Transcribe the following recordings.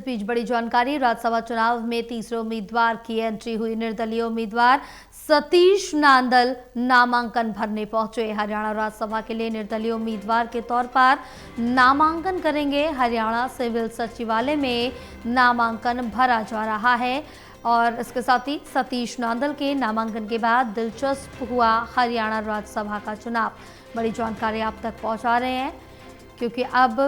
बीच बड़ी जानकारी, राज्यसभा चुनाव में तीसरे उम्मीदवार की एंट्री हुई। निर्दलीय उम्मीदवार सतीश नांदल नामांकन भरने पहुंचे। हरियाणा राज्यसभा के लिए निर्दलीय उम्मीदवार के तौर पर नामांकन करेंगे। हरियाणा सिविल सचिवालय में नामांकन भरा जा रहा है और इसके साथ ही सतीश नांदल के नामांकन के बाद दिलचस्प हुआ हरियाणा राज्यसभा का चुनाव। बड़ी जानकारी आप तक पहुंचा रहे हैं क्योंकि अब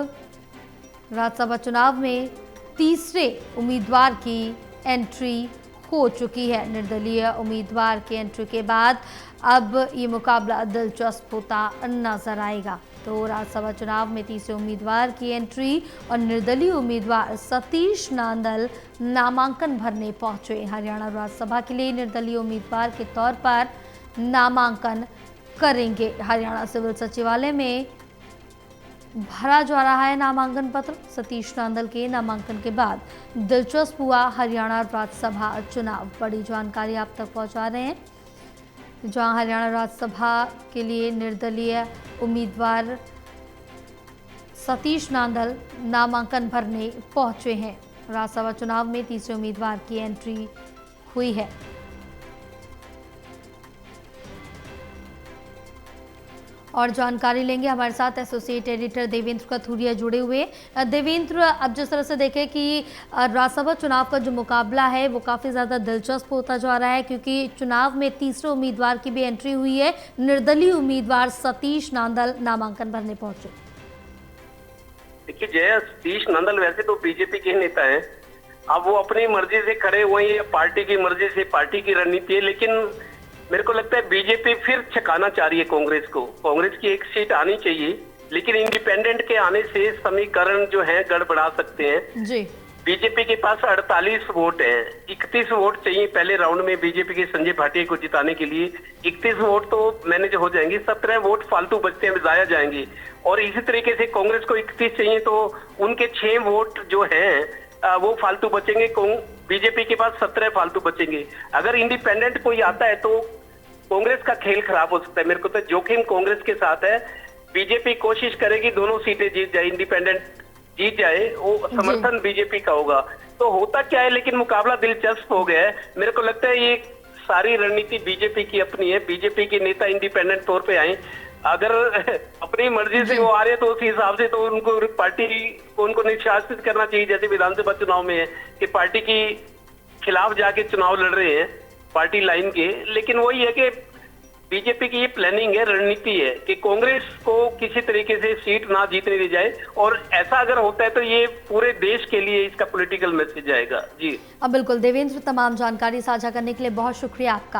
राज्यसभा चुनाव में तीसरे उम्मीदवार की एंट्री हो चुकी है। निर्दलीय उम्मीदवार की एंट्री के बाद अब ये मुकाबला दिलचस्प होता नजर आएगा। तो राज्यसभा चुनाव में तीसरे उम्मीदवार की एंट्री और निर्दलीय उम्मीदवार सतीश नांदल नामांकन भरने पहुंचे। हरियाणा राज्यसभा के लिए निर्दलीय उम्मीदवार के तौर पर नामांकन करेंगे। हरियाणा सिविल सचिवालय में भरा जा रहा है नामांकन पत्र। सतीश नांदल के नामांकन के बाद दिलचस्प हुआ हरियाणा राज्यसभा चुनाव। बड़ी जानकारी आप तक पहुंचा रहे हैं जहां हरियाणा राज्यसभा के लिए निर्दलीय उम्मीदवार सतीश नांदल नामांकन भरने पहुंचे हैं। राज्यसभा चुनाव में तीसरे उम्मीदवार की एंट्री हुई है। और जानकारी लेंगे, हमारे साथ एसोसिएट एडिटर देवेंद्र कथुरिया जुड़े हुए। देवेंद्र, अब जिस तरह से देखें कि राज्यसभा चुनाव का जो मुकाबला है वो काफ़ी ज़्यादा दिलचस्प होता जा रहा है क्योंकि चुनाव में तीसरे उम्मीदवार की भी एंट्री हुई है। निर्दलीय उम्मीदवार सतीश नांदल नामांकन भरने पहुंचे। देखिए जय, सतीश नांदल वैसे तो बीजेपी के नेता हैं। अब वो अपनी मर्जी से खड़े हुए हैं, पार्टी की मर्जी से, पार्टी की रणनीति है, लेकिन मेरे को लगता है बीजेपी फिर छकाना चाह रही है कांग्रेस को। कांग्रेस की एक सीट आनी चाहिए, लेकिन इंडिपेंडेंट के आने से समीकरण जो है गड़बड़ा सकते हैं जी। बीजेपी के पास 48 वोट हैं, 31 वोट चाहिए पहले राउंड में बीजेपी के संजय भाटिया को जिताने के लिए। 31 वोट तो मैनेज हो जाएंगे, 17 वोट फालतू बचते हैं, जाया जाएंगे। और इसी तरीके से कांग्रेस को 31 चाहिए तो उनके 6 वोट जो है वो फालतू बचेंगे। बीजेपी के पास 17 फालतू बचेंगे। अगर इंडिपेंडेंट कोई आता है तो कांग्रेस का खेल खराब हो सकता है। मेरे को तो जोखिम कांग्रेस के साथ है। बीजेपी कोशिश करेगी दोनों सीटें जीत जाए, इंडिपेंडेंट जीत जाए, वो समर्थन बीजेपी का होगा। तो होता क्या है, लेकिन मुकाबला दिलचस्प हो गया है। मेरे को लगता है ये सारी रणनीति बीजेपी की अपनी है। बीजेपी के नेता इंडिपेंडेंट तौर पे आए, अगर अपनी मर्जी से वो आ रहे तो उस हिसाब से तो उनको पार्टी को उनको निष्कासित करना चाहिए, जैसे विधानसभा चुनाव में है कि पार्टी की खिलाफ जाके चुनाव लड़ रहे हैं पार्टी लाइन के। लेकिन वही है कि बीजेपी की ये प्लानिंग है, रणनीति है कि कांग्रेस को किसी तरीके से सीट ना जीतने दी जाए, और ऐसा अगर होता है तो ये पूरे देश के लिए इसका पॉलिटिकल मैसेज आएगा। जी अब बिल्कुल देवेंद्र, तमाम जानकारी साझा करने के लिए बहुत शुक्रिया आपका।